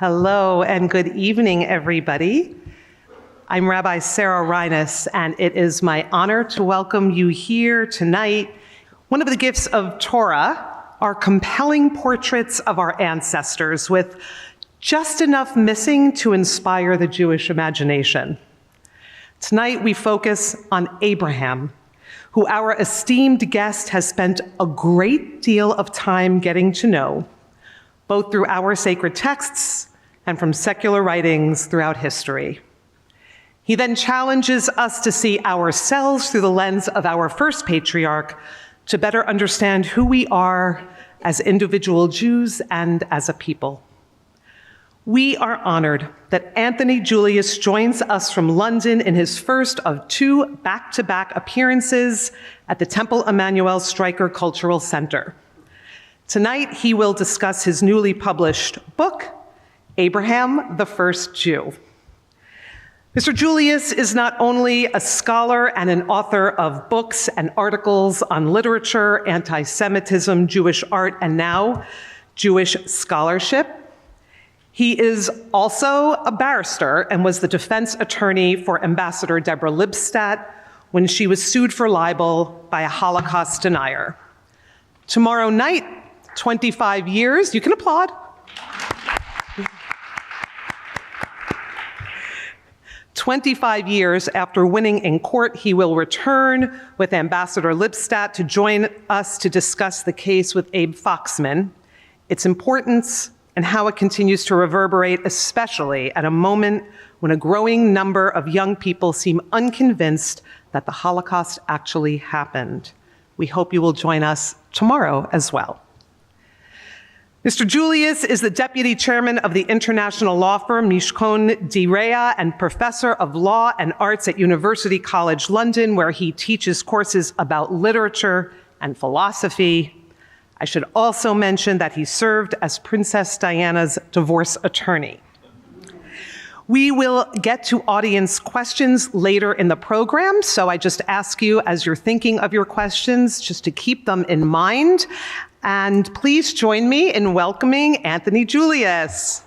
Hello and good evening, everybody. I'm Rabbi Sarah Reines, and it is my honor to welcome you here tonight. One of the gifts of Torah are compelling portraits of our ancestors with just enough missing to inspire the Jewish imagination. Tonight we focus on Abraham, who our esteemed guest has spent a great deal of time getting to know, both through our sacred texts and from secular writings throughout history. He then challenges us to see ourselves through the lens of our first patriarch to better understand who we are as individual Jews and as a people. We are honored that Anthony Julius joins us from London in his first of two back-to-back appearances at the Temple Emanu-El Streicker Cultural Center. Tonight, he will discuss his newly published book, Abraham, the First Jew. Mr. Julius is not only a scholar and an author of books and articles on literature, anti-Semitism, Jewish art, and now Jewish scholarship. He is also a barrister and was the defense attorney for Ambassador Deborah Lipstadt when she was sued for libel by a Holocaust denier. Tomorrow night, 25 years, you can applaud. 25 years after winning in court, he will return with Ambassador Lipstadt to join us to discuss the case with Abe Foxman, its importance, and how it continues to reverberate, especially at a moment when a growing number of young people seem unconvinced that the Holocaust actually happened. We hope you will join us tomorrow as well. Mr. Julius is the deputy chairman of the international law firm Mishkon Direa and professor of law and arts at University College London, where he teaches courses about literature and philosophy. I should also mention that he served as Princess Diana's divorce attorney. We will get to audience questions later in the program, so I just ask you, as you're thinking of your questions, just to keep them in mind. And please join me in welcoming Anthony Julius.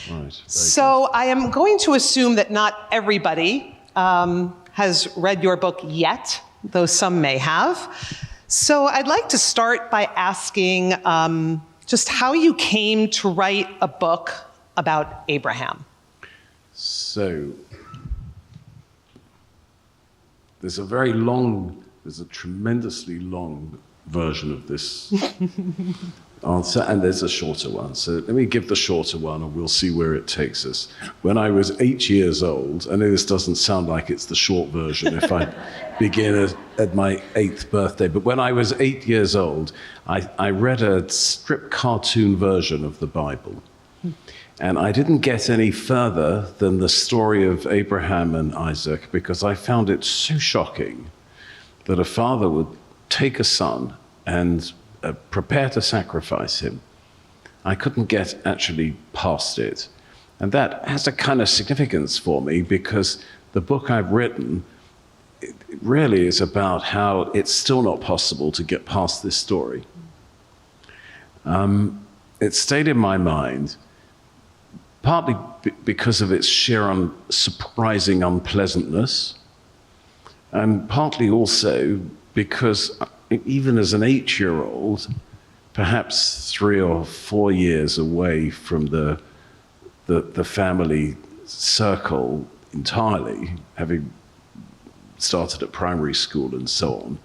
Right, so I am going to assume that not everybody has read your book yet, though some may have. So I'd like to start by asking just how you came to write a book about Abraham. So there's a tremendously long version of this answer, and there's a shorter one. So let me give the shorter one, and we'll see where it takes us. When I was 8 years old, I know this doesn't sound like it's the short version if I begin at my 8th birthday, but when I was 8 years old, I read a strip cartoon version of the Bible. And I didn't get any further than the story of Abraham and Isaac because I found it so shocking that a father would take a son and prepare to sacrifice him. I couldn't get actually past it. And that has a kind of significance for me because the book I've written, it really is about how it's still not possible to get past this story. It stayed in my mind partly because of its sheer surprising unpleasantness, and partly also because even as an 8-year-old, perhaps 3 or 4 years away from the family circle entirely, having started at primary school and so on,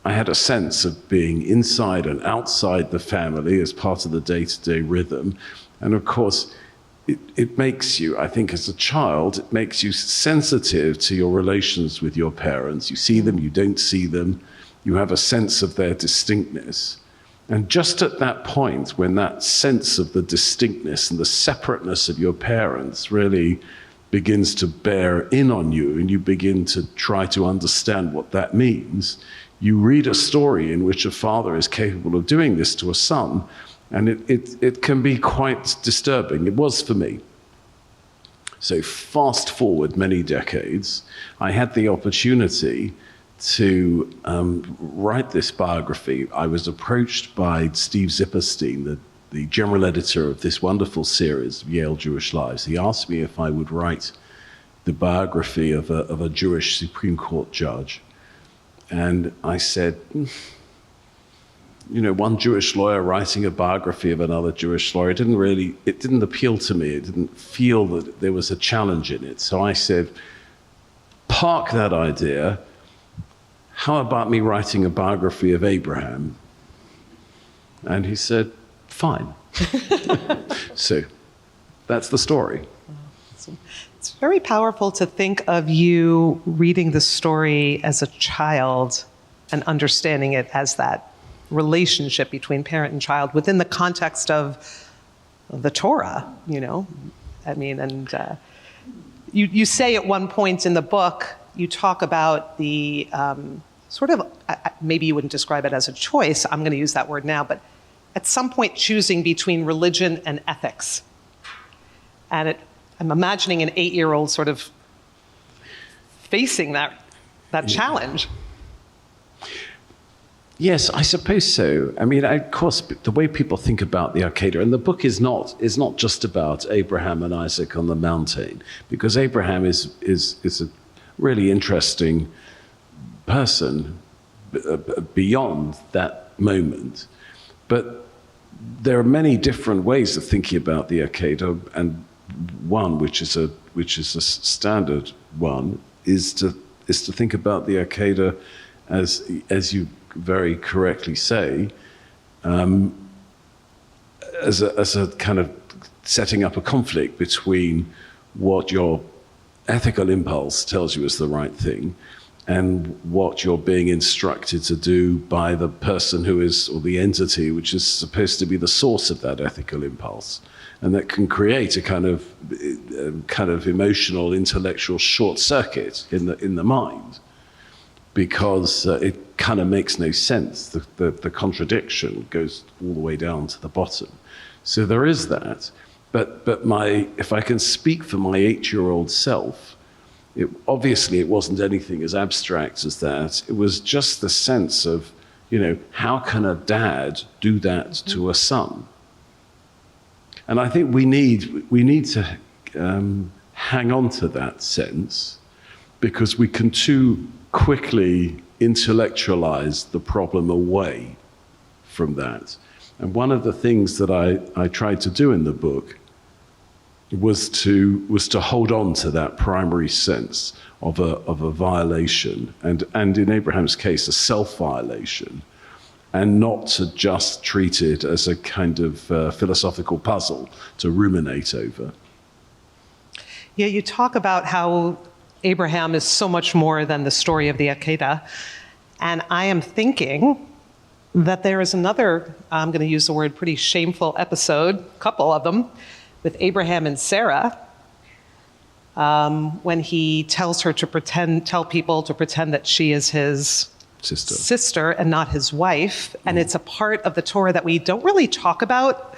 I had a sense of being inside and outside the family as part of the day-to-day rhythm. And of course, it makes you, I think as a child, it makes you sensitive to your relations with your parents. You see them, you don't see them, you have a sense of their distinctness. And just at that point, when that sense of the distinctness and the separateness of your parents really begins to bear in on you, and you begin to try to understand what that means, you read a story in which a father is capable of doing this to a son, and it can be quite disturbing. It was for me. So fast forward many decades, I had the opportunity to write this biography, I was approached by Steve Zipperstein, the general editor of this wonderful series, Yale Jewish Lives. He asked me if I would write the biography of a Jewish Supreme Court judge. And I said, one Jewish lawyer writing a biography of another Jewish lawyer, it didn't appeal to me. It didn't feel that there was a challenge in it. So I said, park that idea. How about me writing a biography of Abraham? And he said, fine. So that's the story. It's very powerful to think of you reading the story as a child and understanding it as that relationship between parent and child within the context of the Torah, I mean, and you say at one point in the book, you talk about the maybe you wouldn't describe it as a choice, I'm going to use that word now, but at some point choosing between religion and ethics. And I'm imagining an 8-year-old sort of facing that challenge. Yes, I suppose so. I mean, of course, the way people think about the Akedah, and the book is not just about Abraham and Isaac on the mountain, because Abraham is a really interesting person beyond that moment. But there are many different ways of thinking about the Akedah, and one, which is a standard one, is to think about the Akedah as you very correctly say, as a kind of setting up a conflict between what your ethical impulse tells you is the right thing and what you're being instructed to do by the person who is, or the entity which is supposed to be the source of that ethical impulse. And that can create a kind of emotional, intellectual short circuit in the mind, because it kind of makes no sense. The contradiction goes all the way down to the bottom. So there is that. But if I can speak for my 8-year-old self, obviously it wasn't anything as abstract as that. It was just the sense of, how can a dad do that to a son? And I think we need to hang on to that sense, because we can too quickly intellectualize the problem away from that. And one of the things that I tried to do in the book was to hold on to that primary sense of a violation, and in Abraham's case, a self-violation, and not to just treat it as a kind of philosophical puzzle to ruminate over. Yeah, you talk about how Abraham is so much more than the story of the Akedah. And I am thinking that there is another, I'm going to use the word pretty shameful episode, a couple of them, with Abraham and Sarah, when he tells her tell people to pretend that she is his sister and not his wife. And it's a part of the Torah that we don't really talk about.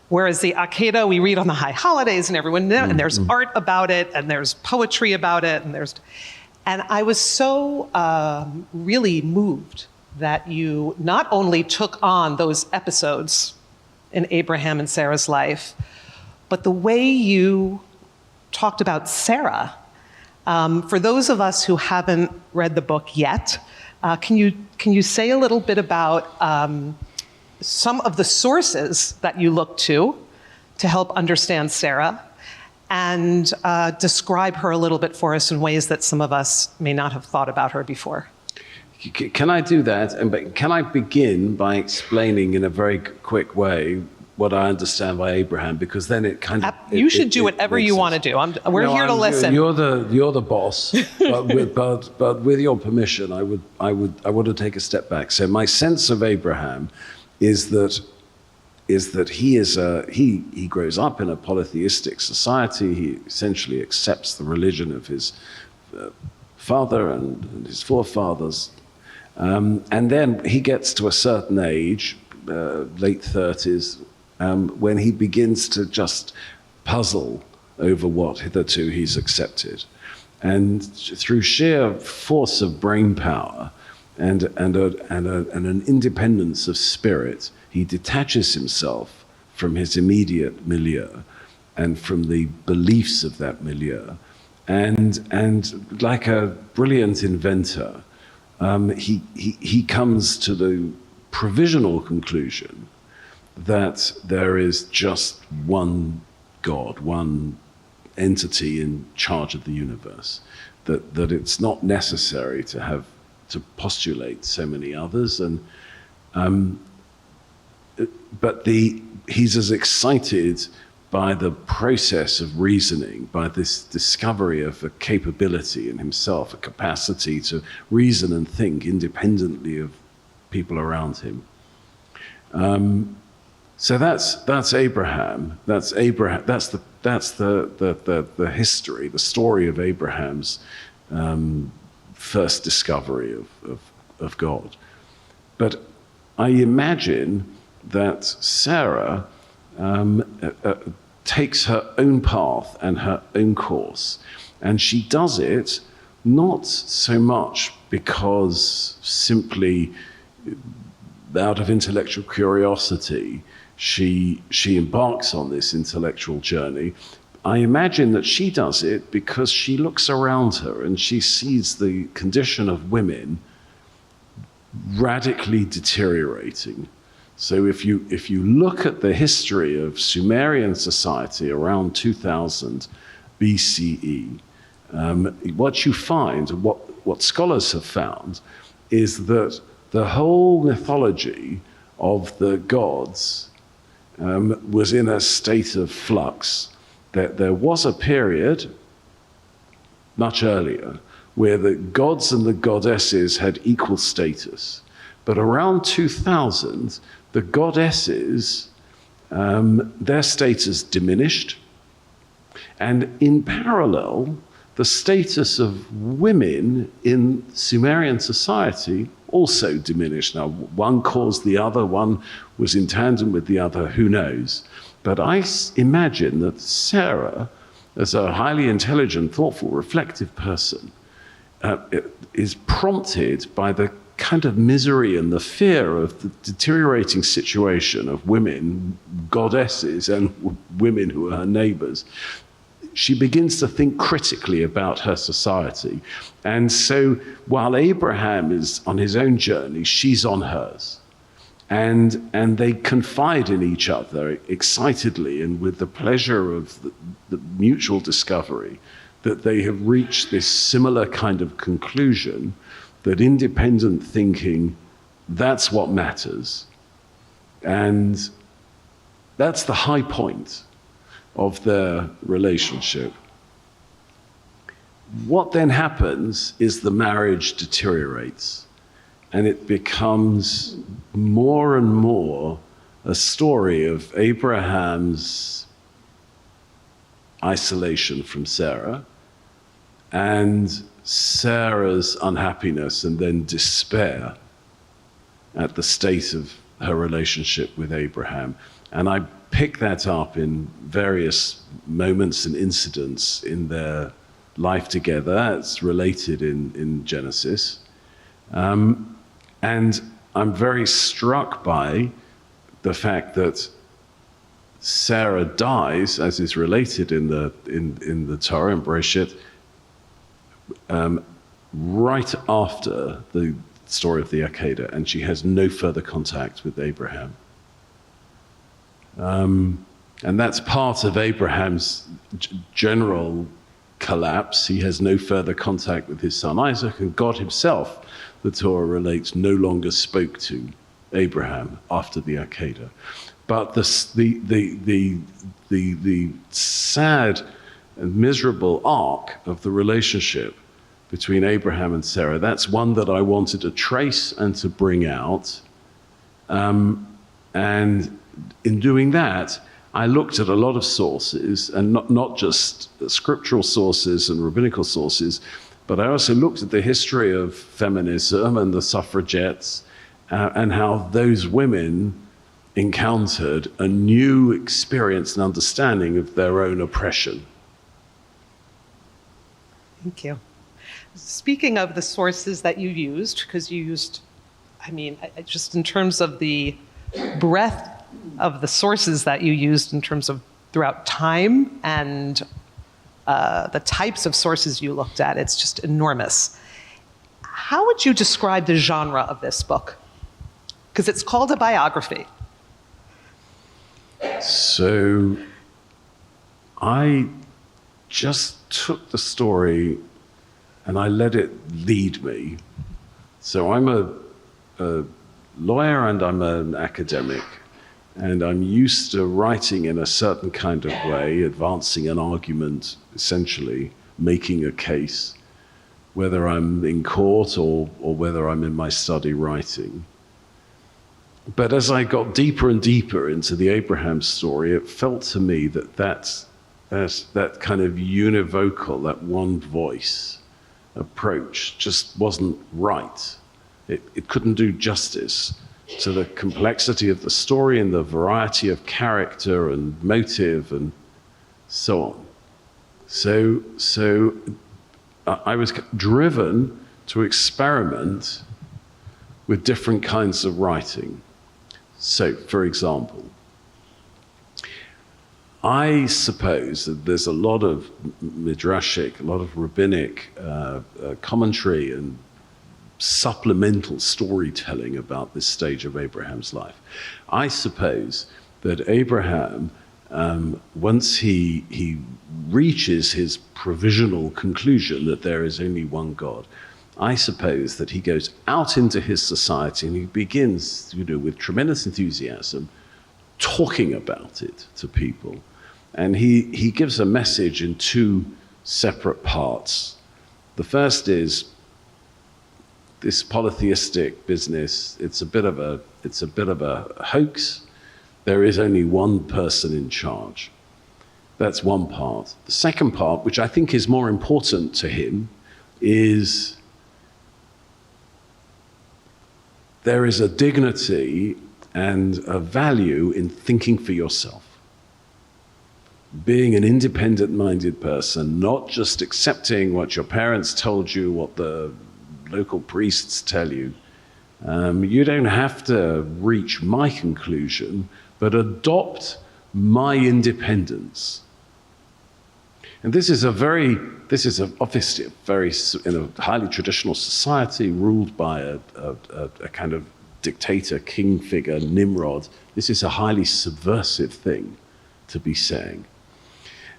Whereas the Akedah, we read on the high holidays and everyone knows, and there's art about it, and there's poetry about it, and I was so really moved that you not only took on those episodes in Abraham and Sarah's life, but the way you talked about Sarah. For those of us who haven't read the book yet, can you say a little bit about some of the sources that you look to help understand Sarah, and describe her a little bit for us in ways that some of us may not have thought about her before? Can I do that? And can I begin by explaining in a very quick way what I understand by Abraham? Because then it kind of... You should do whatever you want to do. We're here to listen. You're the boss, but with your permission, I want to take a step back. So my sense of Abraham is that he grows up in a polytheistic society. He essentially accepts the religion of his father and his forefathers, and then he gets to a certain age, late 30s, when he begins to just puzzle over what hitherto he's accepted, and through sheer force of brain power, and an independence of spirit. He detaches himself from his immediate milieu and from the beliefs of that milieu. And like a brilliant inventor, he comes to the provisional conclusion that there is just one God, one entity in charge of the universe, that it's not necessary to postulate so many others, but he's as excited by the process of reasoning, by this discovery of a capability in himself, a capacity to reason and think independently of people around him. So that's Abraham. That's Abraham. That's the history, the story of Abraham's first discovery of God. But I imagine that Sarah takes her own path and her own course, and she does it not so much because simply out of intellectual curiosity she embarks on this intellectual journey. I imagine that she does it because she looks around her and she sees the condition of women radically deteriorating. So if you look at the history of Sumerian society around 2000 BCE, what you find, what scholars have found, is that the whole mythology of the gods was in a state of flux. That there was a period much earlier where the gods and the goddesses had equal status. But around 2000, the goddesses, their status diminished. And in parallel, the status of women in Sumerian society also diminished. Now, one caused the other, one was in tandem with the other, who knows? But I imagine that Sarah, as a highly intelligent, thoughtful, reflective person, is prompted by the kind of misery and the fear of the deteriorating situation of women, goddesses, and women who are her neighbors. She begins to think critically about her society. And so while Abraham is on his own journey, she's on hers. And they confide in each other excitedly and with the pleasure of the mutual discovery that they have reached this similar kind of conclusion that independent thinking, that's what matters. And that's the high point of their relationship. What then happens is the marriage deteriorates, and it becomes more and more a story of Abraham's isolation from Sarah and Sarah's unhappiness and then despair at the state of her relationship with Abraham. And I pick that up in various moments and incidents in their life together. It's related in Genesis. And I'm very struck by the fact that Sarah dies, as is related in the Torah, in Bereshit, right after the story of the Akedah, and she has no further contact with Abraham. And that's part of Abraham's general collapse. He has no further contact with his son Isaac, and God himself, the Torah relates, no longer spoke to Abraham after the Akedah. But the sad and miserable arc of the relationship between Abraham and Sarah, that's one that I wanted to trace and to bring out. And in doing that, I looked at a lot of sources, and not just scriptural sources and rabbinical sources, but I also looked at the history of feminism and the suffragettes, and how those women encountered a new experience and understanding of their own oppression. Thank you. Speaking of the sources that you used, because you used, just in terms of the breadth of the sources that you used in terms of throughout time and the types of sources you looked at, it's just enormous. How would you describe the genre of this book? Because it's called a biography. So I just took the story and I let it lead me. So I'm a lawyer and I'm an academic, and I'm used to writing in a certain kind of way, advancing an argument, essentially making a case, whether I'm in court or whether I'm in my study writing. But as I got deeper and deeper into the Abraham story, it felt to me that kind of univocal, that one voice approach just wasn't right. It couldn't do justice to the complexity of the story and the variety of character and motive and so on. So I was driven to experiment with different kinds of writing. So, for example, I suppose that there's a lot of midrashic, a lot of rabbinic commentary and supplemental storytelling about this stage of Abraham's life. I suppose that Abraham, once he reaches his provisional conclusion that there is only one God, I suppose that he goes out into his society and he begins, with tremendous enthusiasm, talking about it to people. And he gives a message in two separate parts. The first is this polytheistic business. It's a bit of a hoax. There is only one person in charge. That's one part. The second part, which I think is more important to him, is there is a dignity and a value in thinking for yourself. Being an independent-minded person, not just accepting what your parents told you, what the local priests tell you. You don't have to reach my conclusion, but adopt my independence. And this is obviously in a highly traditional society ruled by a kind of dictator, king figure, Nimrod. This is a highly subversive thing to be saying.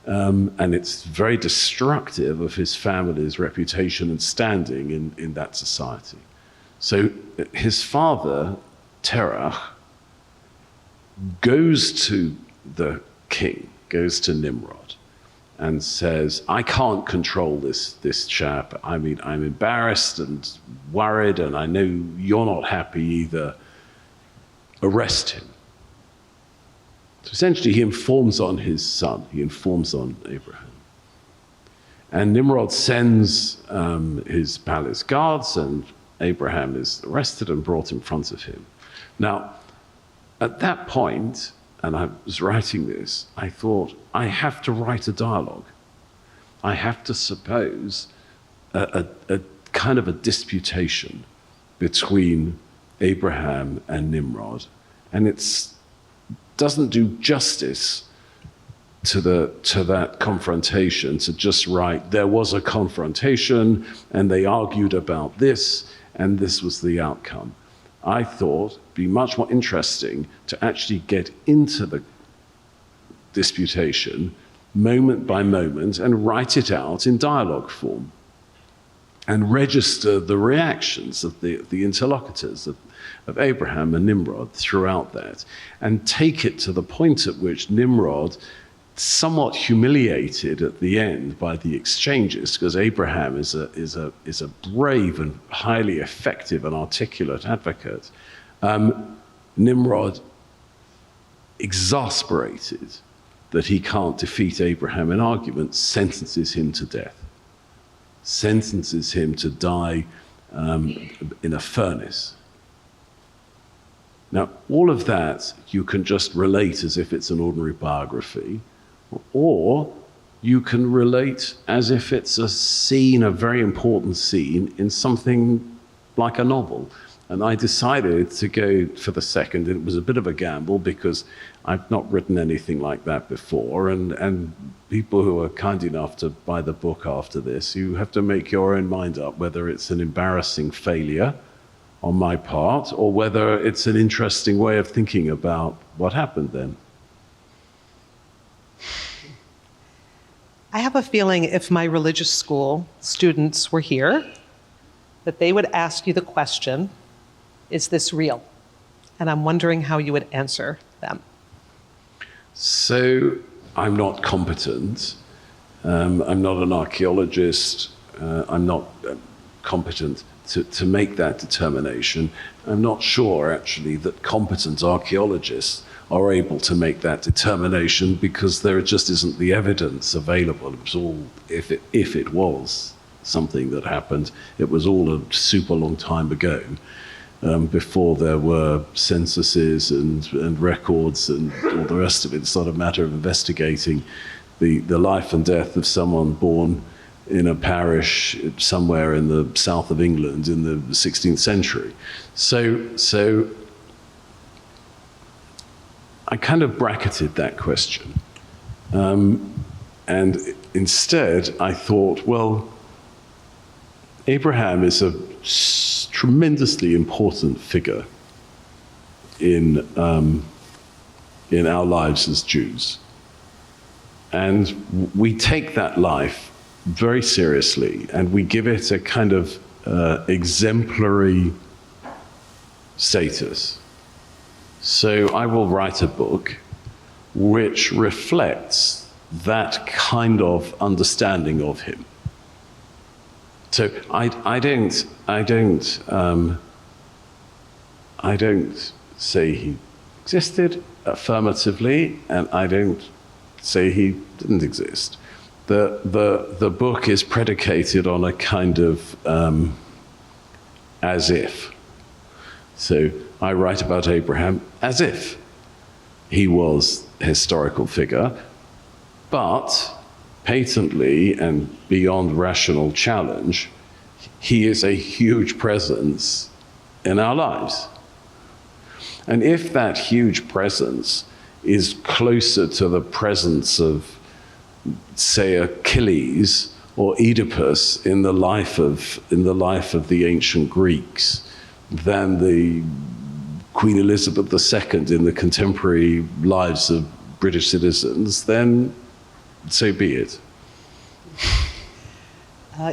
And it's very destructive of his family's reputation and standing in that society. So his father, Terach, goes to the king, goes to Nimrod, and says, I can't control this chap. I'm embarrassed and worried, and I know you're not happy either. Arrest him. So essentially, he informs on his son. He informs on Abraham. And Nimrod sends his palace guards, and Abraham is arrested and brought in front of him. Now, at that point, and I was writing this, I thought, I have to write a dialogue. I have to suppose a kind of a disputation between Abraham and Nimrod. And it doesn't do justice to that confrontation to just write, there was a confrontation and they argued about this and this was the outcome. I thought it'd be much more interesting to actually get into the disputation moment by moment and write it out in dialogue form and register the reactions of the interlocutors of Abraham and Nimrod throughout that, and take it to the point at which Nimrod, somewhat humiliated at the end by the exchanges, because Abraham is a brave and highly effective and articulate advocate, Nimrod, exasperated that he can't defeat Abraham in argument, sentences him to death, sentences him to die in a furnace. Now, all of that you can just relate as if it's an ordinary biography, or you can relate as if it's a scene, a very important scene, in something like a novel. And I decided to go for the second. It was a bit of a gamble because I've not written anything like that before. And people who are kind enough to buy the book after this, you have to make your own mind up whether it's an embarrassing failure on my part or whether it's an interesting way of thinking about what happened then. I have a feeling if my religious school students were here, that they would ask you the question, is this real? And I'm wondering how you would answer them. So I'm not competent. I'm not an archaeologist. I'm not competent to make that determination. I'm not sure, actually, that competent archaeologists are able to make that determination because there just isn't the evidence available. It was all, if it was something that happened, it was all a super long time ago. Before there were censuses and records and all the rest of it. It's not a matter of investigating the life and death of someone born in a parish somewhere in the south of England in the 16th century. So I kind of bracketed that question. And instead I thought, well, Abraham is a tremendously important figure in our lives as Jews. And we take that life very seriously and we give it a kind of exemplary status. So I will write a book which reflects that kind of understanding of him. So I don't say he existed affirmatively, and I don't say he didn't exist. The book is predicated on a kind of as if. So I write about Abraham as if he was a historical figure, but patently and beyond rational challenge, he is a huge presence in our lives. And if that huge presence is closer to the presence of, say, Achilles or Oedipus in the life of the ancient Greeks than the Queen Elizabeth II in the contemporary lives of British citizens, then so be it.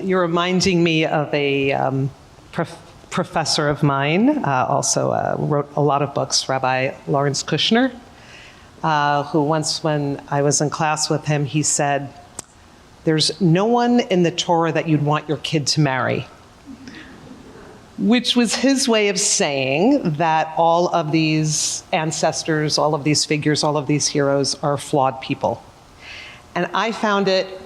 You're reminding me of a professor of mine, also wrote a lot of books, Rabbi Lawrence Kushner, who once when I was in class with him, he said, "There's no one in the Torah that you'd want your kid to marry," which was his way of saying that all of these ancestors, all of these figures, all of these heroes are flawed people. And I found it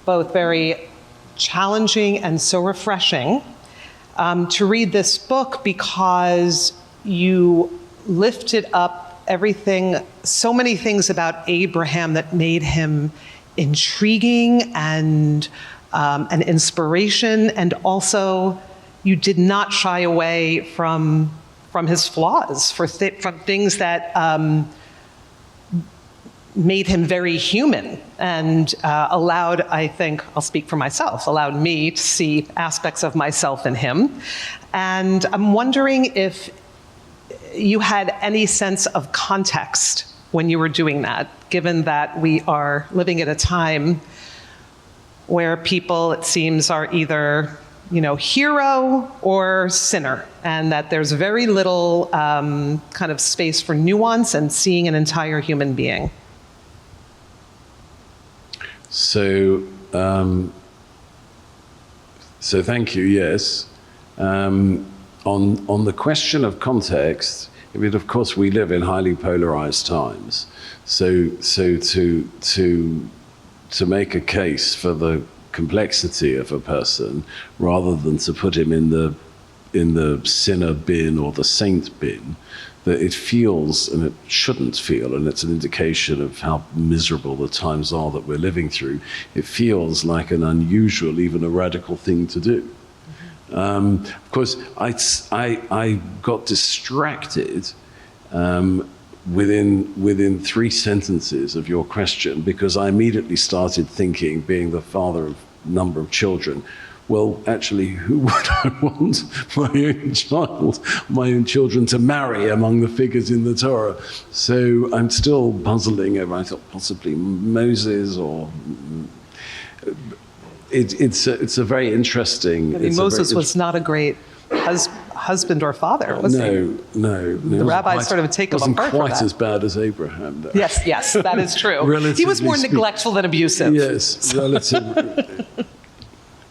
both very challenging and so refreshing to read this book because you lifted up everything, so many things about Abraham that made him intriguing and an inspiration, and also you did not shy away from his flaws, from things that made him very human and allowed, I think, I'll speak for myself, allowed me to see aspects of myself in him. And I'm wondering if you had any sense of context when you were doing that, given that we are living at a time where people, it seems, are either, hero or sinner, and that there's very little kind of space for nuance and seeing an entire human being. So thank you. Yes, on the question of context, I mean, of course, we live in highly polarized times. So to make a case for the complexity of a person, rather than to put him in the sinner bin or the saint bin, that it feels, and it shouldn't feel, and it's an indication of how miserable the times are that we're living through, it feels like an unusual, even a radical thing to do. Of course, I got distracted within 3 sentences of your question, because I immediately started thinking, being the father of a number of children, well, actually, who would I want my own children to marry among the figures in the Torah? So I'm still puzzling over, I thought possibly Moses, or it's a very interesting. I mean, Moses was not a great husband or father, was he? No. The rabbis sort of take him apart for that. Wasn't quite as bad as Abraham, though. Yes, that is true. He was more neglectful than abusive. Yes, relatively.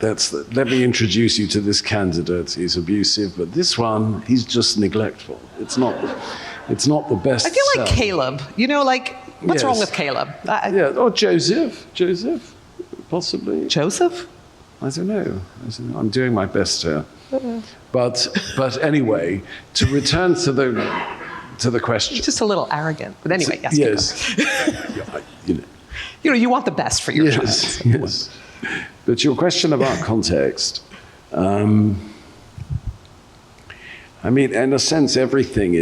Let me introduce you to this candidate. He's abusive, but this one, he's just neglectful. It's not the best. I feel like Caleb. What's wrong with Caleb? Or Joseph, possibly. Joseph? I don't know. I'm doing my best here. But anyway, to return to the question. He's just a little arrogant, but anyway, yes. You want the best for your child. Yes. But your question about context, I mean, in a sense, everything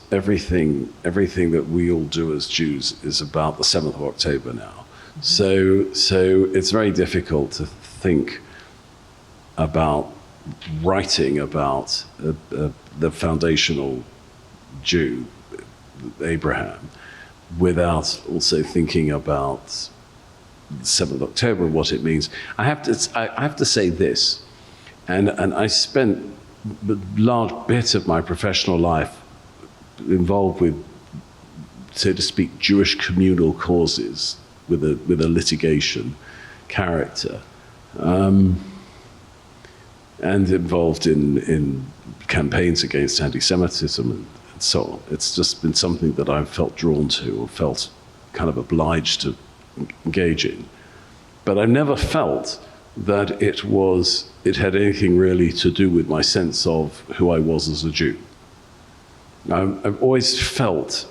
that we all do as Jews is about the 7th of October now. So it's very difficult to think about writing about the foundational Jew, Abraham, without also thinking about 7th of October and what it means. I have to say this, and I spent a large bit of my professional life involved with, so to speak, Jewish communal causes with a litigation character, and involved in campaigns against anti-Semitism and so on. It's just been something that I've felt drawn to, or felt kind of obliged to engage in. But I've never felt that it had anything really to do with my sense of who I was as a Jew. I've always felt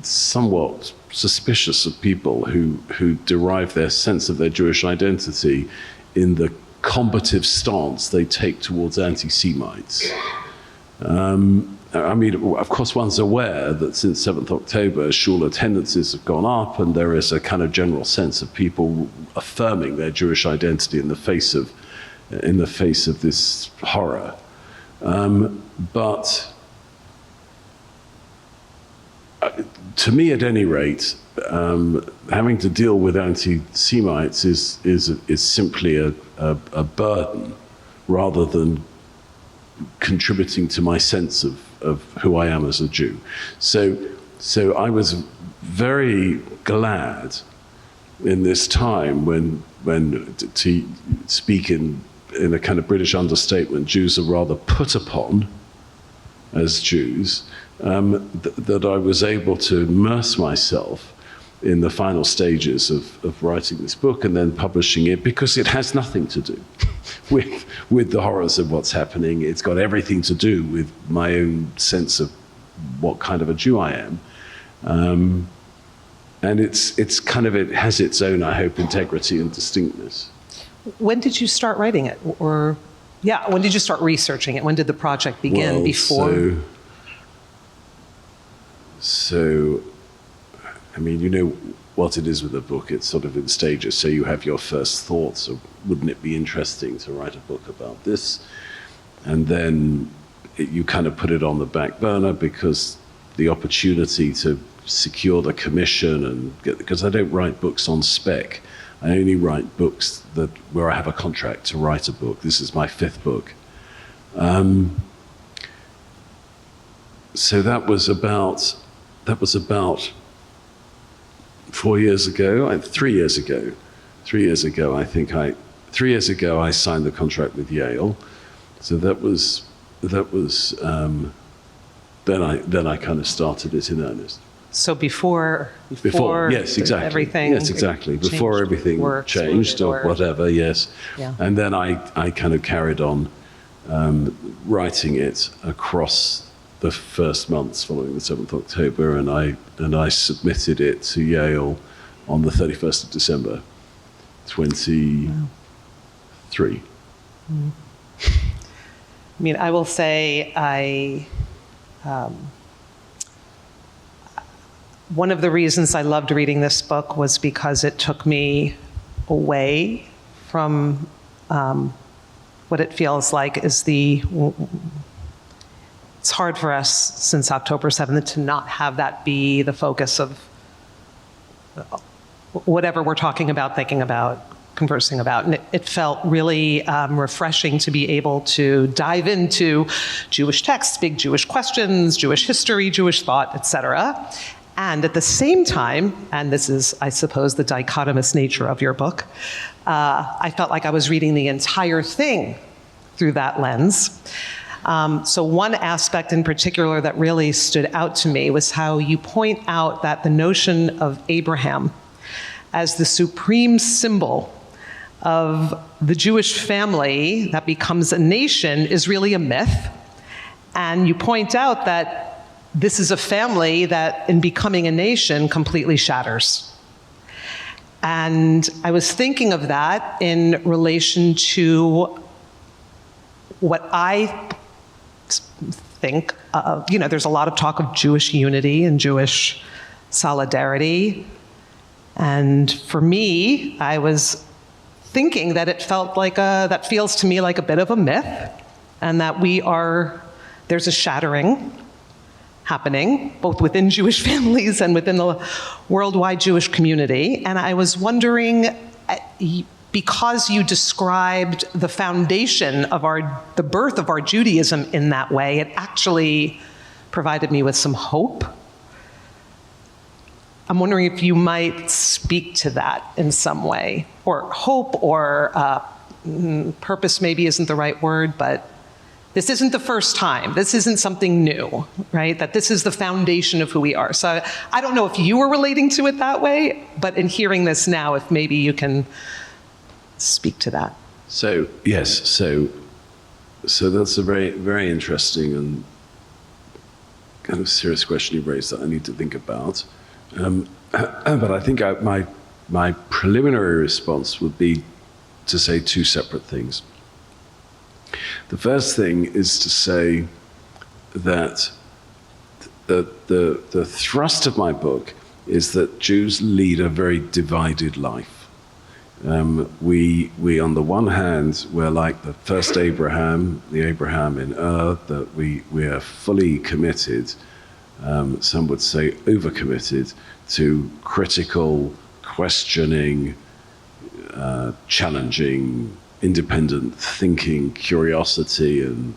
somewhat suspicious of people who derive their sense of their Jewish identity in the combative stance they take towards anti-Semites. I mean, of course, one's aware that since 7th October, shul attendances have gone up, and there is a kind of general sense of people affirming their Jewish identity in the face of this horror. But to me, at any rate, having to deal with anti-Semites is simply a burden, rather than contributing to my sense of who I am as a Jew. So I was very glad in this time when to speak in a kind of British understatement, Jews are rather put upon as Jews, that I was able to immerse myself in the final stages of writing this book and then publishing it, because it has nothing to do with the horrors of what's happening. It's got everything to do with my own sense of what kind of a Jew I am. And it's kind of, it has its own, I hope, integrity and distinctness. When did you start writing it? When did you start researching it? When did the project begin? Before? So, I mean, you know what it is with a book, it's sort of in stages. So you have your first thoughts of, wouldn't it be interesting to write a book about this? And then you kind of put it on the back burner because the opportunity to secure the commission and because I don't write books on spec. I only write books where I have a contract to write a book. This is my 5th book. So that was about 4 years ago, 3 years ago. 3 years ago, I think 3 years ago I signed the contract with Yale. So that was then I kind of started it in earnest. So before yes, exactly. Everything. Yes, exactly. Before everything changed or whatever, yes. Yeah. And then I kind of carried on writing it across the first months following the 7th of October, and I submitted it to Yale on the 31st of December, 23. I mean, I will say one of the reasons I loved reading this book was because it took me away from what it feels like is it's hard for us since October 7th to not have that be the focus of whatever we're talking about, thinking about, conversing about. And it felt really refreshing to be able to dive into Jewish texts, big Jewish questions, Jewish history, Jewish thought, etc. And at the same time, and this is, I suppose, the dichotomous nature of your book, I felt like I was reading the entire thing through that lens. So one aspect in particular that really stood out to me was how you point out that the notion of Abraham as the supreme symbol of the Jewish family that becomes a nation is really a myth. And you point out that this is a family that, in becoming a nation, completely shatters. And I was thinking of that in relation to what I think, there's a lot of talk of Jewish unity and Jewish solidarity. And for me, I was thinking that it felt like that feels to me like a bit of a myth, and that there's a shattering happening, both within Jewish families and within the worldwide Jewish community. And I was wondering, because you described the foundation of the birth of our Judaism in that way, it actually provided me with some hope. I'm wondering if you might speak to that in some way, or hope, or purpose maybe isn't the right word, but this isn't the first time. This isn't something new, right? That this is the foundation of who we are. So I don't know if you were relating to it that way, but in hearing this now, if maybe you can speak to that. So, yes, so that's a very, very interesting and kind of serious question you raised that I need to think about. But I think my preliminary response would be to say two separate things. The first thing is to say that the thrust of my book is that Jews lead a very divided life. We on the one hand, we're like the first Abraham, the Abraham in that we are fully committed, some would say overcommitted, to critical, questioning, challenging, independent thinking, curiosity, and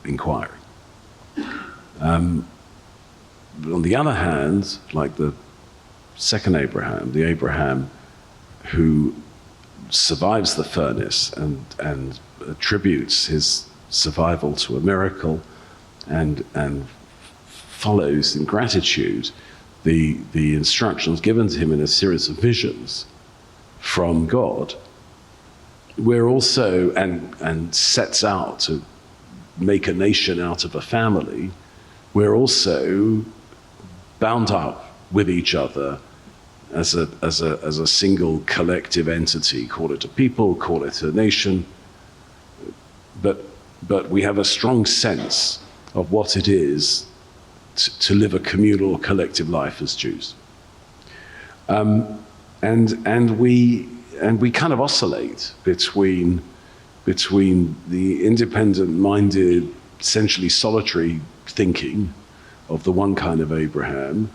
inquiry. On the other hand, like the second Abraham, the Abraham who survives the furnace and attributes his survival to a miracle and follows in gratitude the instructions given to him in a series of visions from God, we're also, and sets out to make a nation out of a family, we're also bound up with each other as a single collective entity. Call it a people, call it a nation, but we have a strong sense of what it is to live a communal, collective life as Jews. And we kind of oscillate between the independent-minded, essentially solitary thinking of the one kind of Abraham,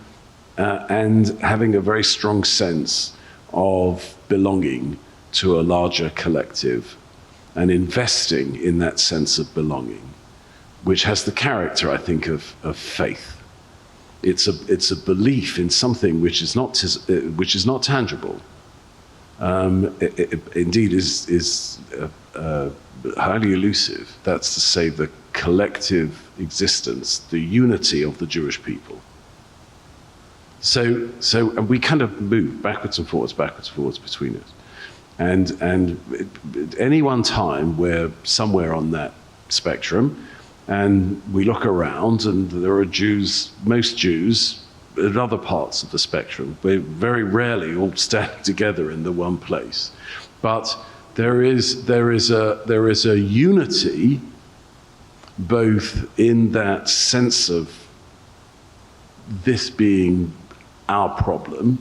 and having a very strong sense of belonging to a larger collective and investing in that sense of belonging, which has the character, I think, of faith. It's a belief in something which is not tangible. It indeed is highly elusive. That's to say, the collective existence, the unity of the Jewish people. So and we kind of move backwards and forwards between it. And at any one time, we're somewhere on that spectrum, and we look around, and there are Jews, most Jews, at other parts of the spectrum. We're very rarely all standing together in the one place. But there is a unity, both in that sense of this being our problem,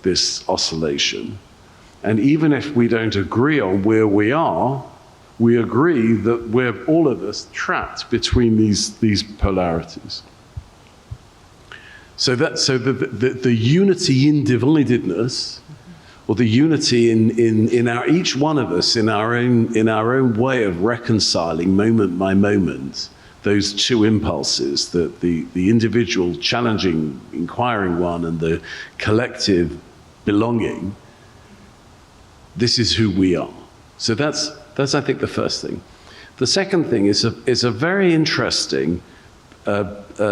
this oscillation, and even if we don't agree on where we are, we agree that we're all of us trapped between these polarities. So the unity in dividedness, or the unity in our each one of us in our own way of reconciling moment by moment those two impulses, the individual challenging, inquiring one, and the collective belonging. This is who we are. So that's I think the first thing. The second thing is a very interesting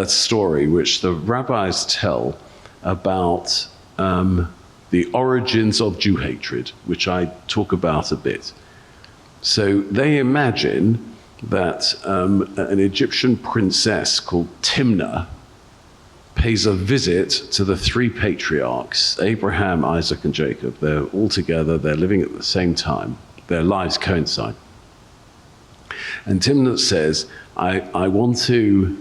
story which the rabbis tell about the origins of Jew hatred, which I talk about a bit. So they imagine that an Egyptian princess called Timnah pays a visit to the three patriarchs, Abraham, Isaac, and Jacob. They're all together, they're living at the same time, their lives coincide. And Timnah says, I want to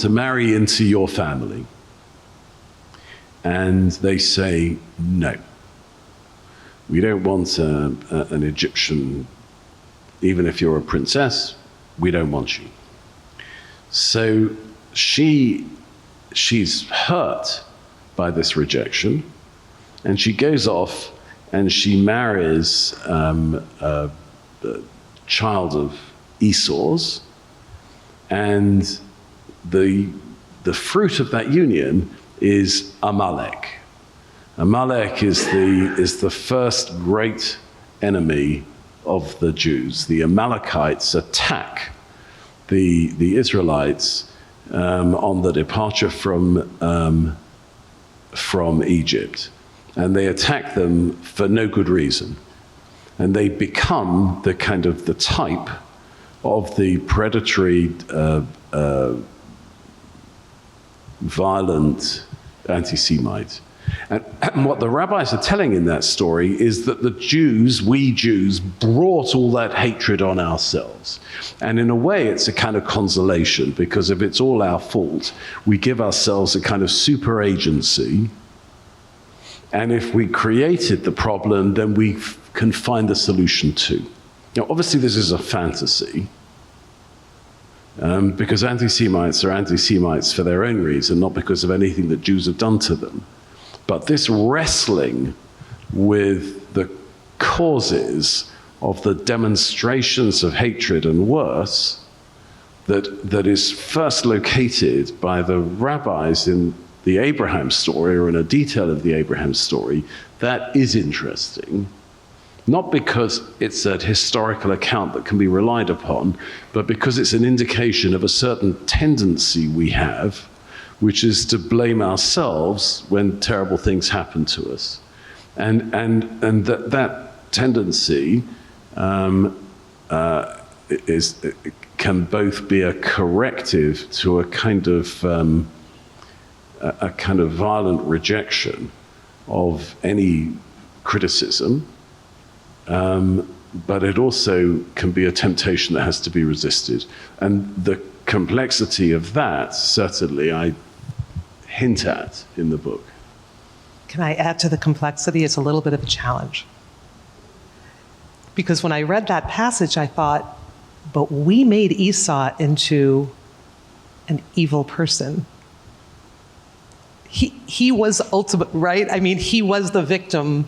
marry into your family. And they say, no. We don't want an Egyptian, even if you're a princess, we don't want you. So she's hurt by this rejection, and she goes off and she marries a child of Esau's, and the fruit of that union is Amalek. Amalek is the first great enemy of the Jews. The Amalekites attack the Israelites on the departure from Egypt, and they attack them for no good reason, and they become the kind of the type of the predatory, violent anti-Semite. And what the rabbis are telling in that story is that we Jews, brought all that hatred on ourselves. And in a way, it's a kind of consolation, because if it's all our fault, we give ourselves a kind of super agency. And if we created the problem, then we can find the solution too. Now, obviously, this is a fantasy. Because anti-Semites are anti-Semites for their own reason, not because of anything that Jews have done to them. But this wrestling with the causes of the demonstrations of hatred and worse that is first located by the rabbis in the Abraham story, or in a detail of the Abraham story, that is interesting. Not because it's a historical account that can be relied upon, but because it's an indication of a certain tendency we have, which is to blame ourselves when terrible things happen to us. And that tendency can both be a corrective to a kind of violent rejection of any criticism, but it also can be a temptation that has to be resisted. And the complexity of that, certainly, I hint at in the book. Can I add to the complexity? It's a little bit of a challenge. Because when I read that passage, I thought, but we made Esau into an evil person. He was ultimate, right? I mean, he was the victim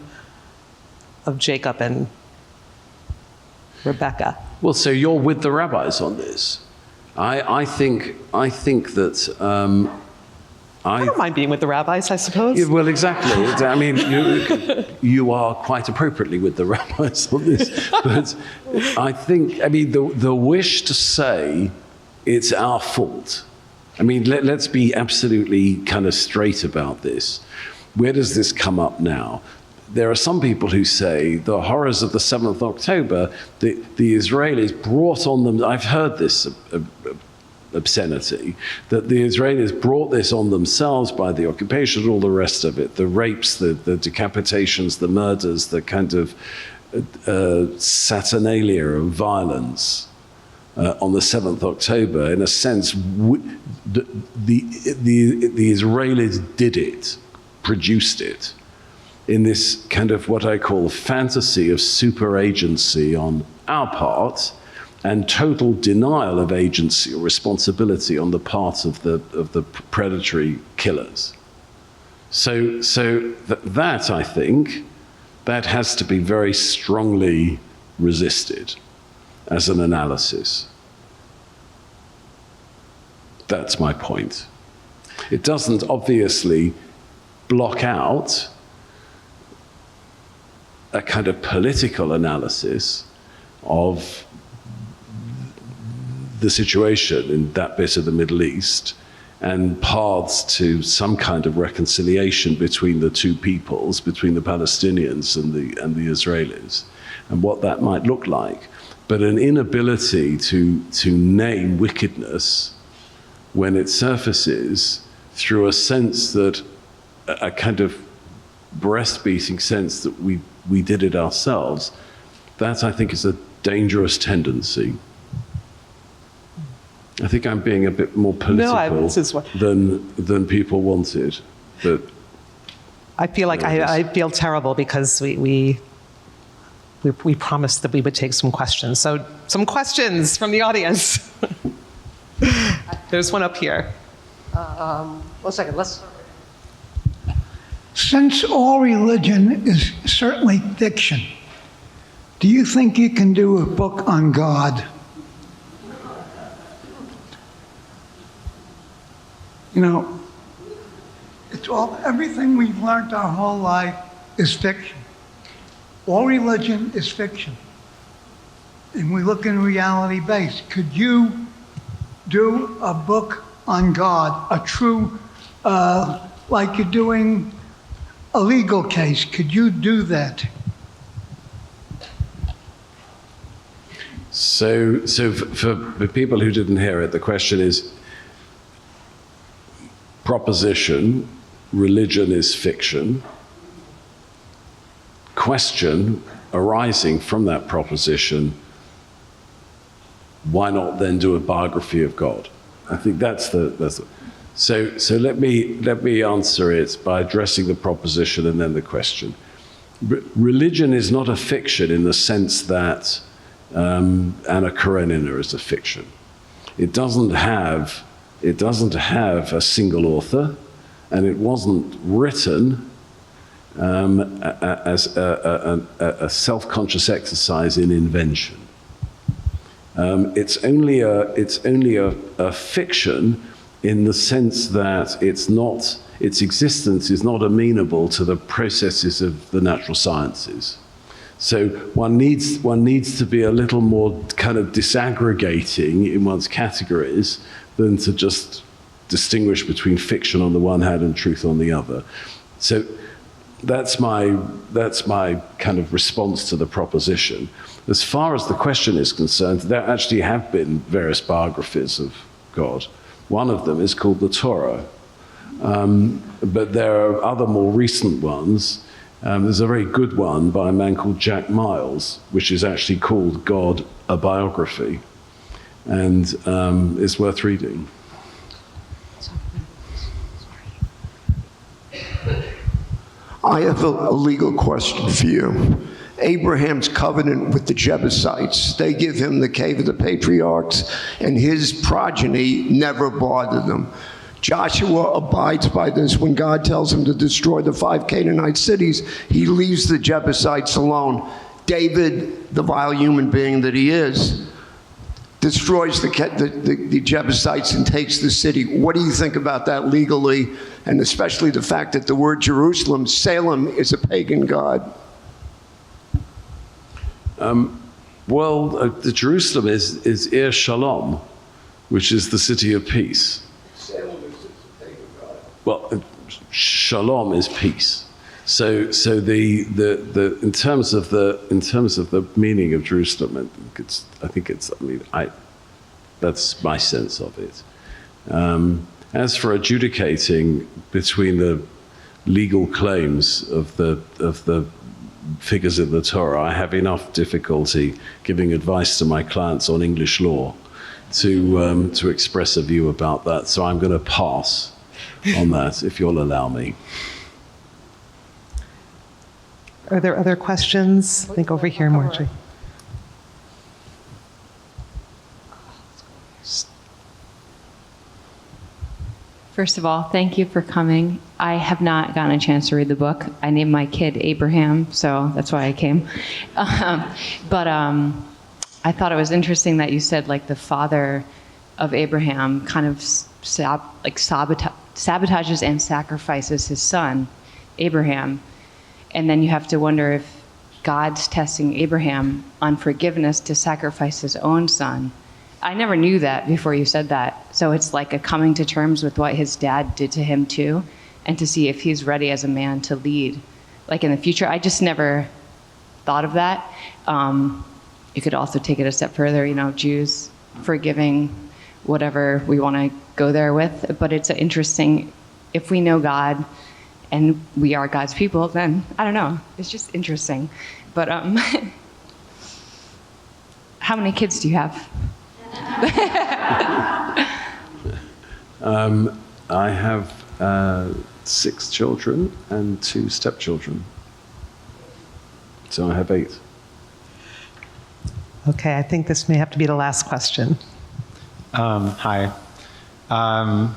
of Jacob and Rebecca. Well, so you're with the rabbis on this. I think that I don't mind being with the rabbis, I suppose. Yeah, well, exactly. I mean, you are quite appropriately with the rabbis on this. But I think, I mean, the wish to say it's our fault. I mean, let's be absolutely kind of straight about this. Where does this come up now? there are some people who say the horrors of the 7th October, the Israelis brought on them, I've heard this obscenity, that the Israelis brought this on themselves by the occupation and all the rest of it, the rapes, the decapitations, the murders, the kind of saturnalia of violence on the 7th October. In a sense, the Israelis did it, produced it, in this kind of what I call fantasy of super agency on our part and total denial of agency or responsibility on the part of the predatory killers. So that I think, that has to be very strongly resisted as an analysis. That's my point. It doesn't obviously block out a kind of political analysis of the situation in that bit of the Middle East and paths to some kind of reconciliation between the two peoples, between the Palestinians and the Israelis, and what that might look like. But an inability to name wickedness when it surfaces through a sense that, a kind of breast-beating sense that we did it ourselves, that I think is a dangerous tendency. I think I'm being a bit more political than people wanted. But I feel like I feel terrible because we promised that we would take some questions. So some questions from the audience. There's one up here. 1 second, let's... Since all religion is certainly fiction, do you think you can do a book on God? You know, everything we've learned our whole life is fiction. All religion is fiction. And we look in reality-based. Could you do a book on God, a true, like you're doing a legal case? Could you do that? So for the people who didn't hear it, the question is, proposition, religion is fiction. Question arising from that proposition, why not then do a biography of God? I think that's the so let me answer it by addressing the proposition and then the question. Religion is not a fiction in the sense that Anna Karenina is a fiction. It doesn't have a single author, and it wasn't written as a self-conscious exercise in invention. It's only a fiction in the sense that its existence is not amenable to the processes of the natural sciences. So one needs to be a little more kind of disaggregating in one's categories than to just distinguish between fiction on the one hand and truth on the other. So that's my kind of response to the proposition. As far as the question is concerned, there actually have been various biographies of God. One of them is called the Torah, but there are other more recent ones. There's a very good one by a man called Jack Miles, which is actually called God, a Biography, and it's worth reading. I have a legal question for you. Abraham's covenant with the Jebusites, they give him the cave of the patriarchs, and his progeny never bothered them. Joshua abides by this. When God tells him to destroy the 5 Canaanite cities, he leaves the Jebusites alone. David, the vile human being that he is, destroys the Jebusites and takes the city. What do you think about that legally, and especially the fact that the word Jerusalem, Salem, is a pagan god? The Jerusalem is Ir Shalom, which is the city of peace. Salem is a pagan god. Well, Shalom is peace. So the in terms of the meaning of Jerusalem, that's my sense of it. As for adjudicating between the legal claims of the figures in the Torah, I have enough difficulty giving advice to my clients on English law to express a view about that. So I'm going to pass on that, if you'll allow me. Are there other questions? I think over here, Marjorie. First of all, thank you for coming. I have not gotten a chance to read the book. I named my kid Abraham, so that's why I came. But I thought it was interesting that you said, like, the father of Abraham kind of sabotages and sacrifices his son, Abraham. And then you have to wonder if God's testing Abraham on forgiveness to sacrifice his own son. I never knew that before you said that. So it's like a coming to terms with what his dad did to him too, and to see if he's ready as a man to lead, like in the future. I just never thought of that. You could also take it a step further, Jews forgiving whatever we want to go there with. But it's interesting, if we know God and we are God's people, then I don't know. It's just interesting. But how many kids do you have? I have 6 children and 2 stepchildren. So I have 8. Okay, I think this may have to be the last question. Hi.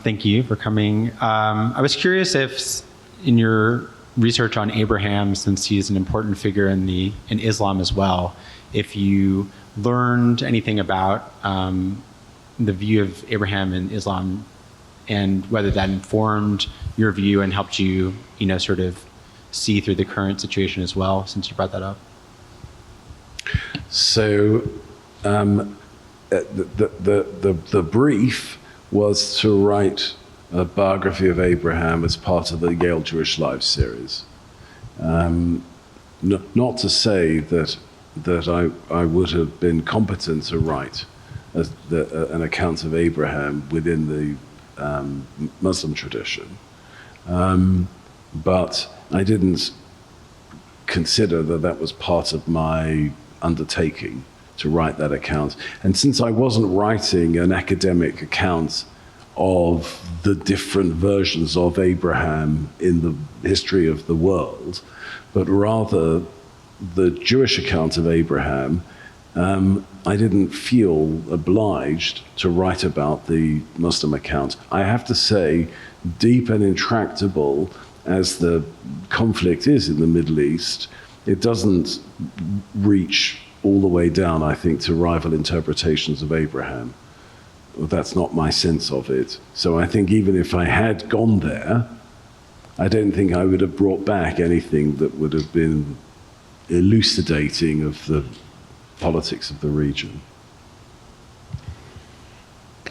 Thank you for coming. I was curious if, in your research on Abraham, since he is an important figure in Islam as well, if you learned anything about the view of Abraham in Islam, and whether that informed your view and helped you, sort of see through the current situation as well, since you brought that up. So the brief was to write a biography of Abraham as part of the Yale Jewish Lives series. Not to say that I would have been competent to write an account of Abraham within the Muslim tradition, but I didn't consider that was part of my undertaking to write that account. And since I wasn't writing an academic account of the different versions of Abraham in the history of the world, but rather the Jewish account of Abraham, I didn't feel obliged to write about the Muslim account. I have to say, deep and intractable as the conflict is in the Middle East, it doesn't reach all the way down, I think, to rival interpretations of Abraham. That's not my sense of it. So I think even if I had gone there, I don't think I would have brought back anything that would have been elucidating of the politics of the region.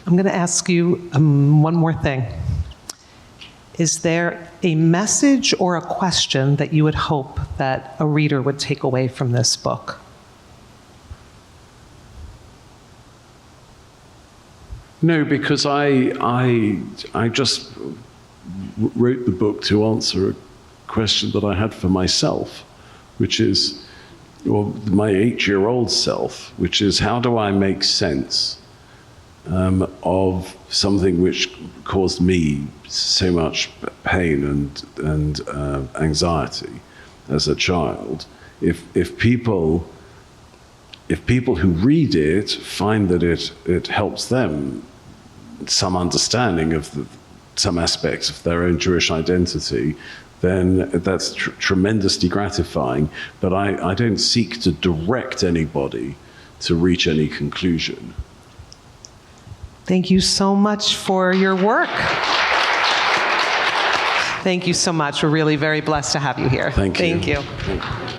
I'm going to ask you one more thing. Is there a message or a question that you would hope that a reader would take away from this book? No, because I just wrote the book to answer a question that I had for myself, which is, or my 8-year-old self, which is, how do I make sense of something which caused me so much pain and anxiety as a child? If people who read it find that it helps them some understanding of some aspects of their own Jewish identity, then that's tremendously gratifying. But I don't seek to direct anybody to reach any conclusion. Thank you so much for your work. Thank you so much. We're really very blessed to have you here. Thank you. Thank you. Thank you.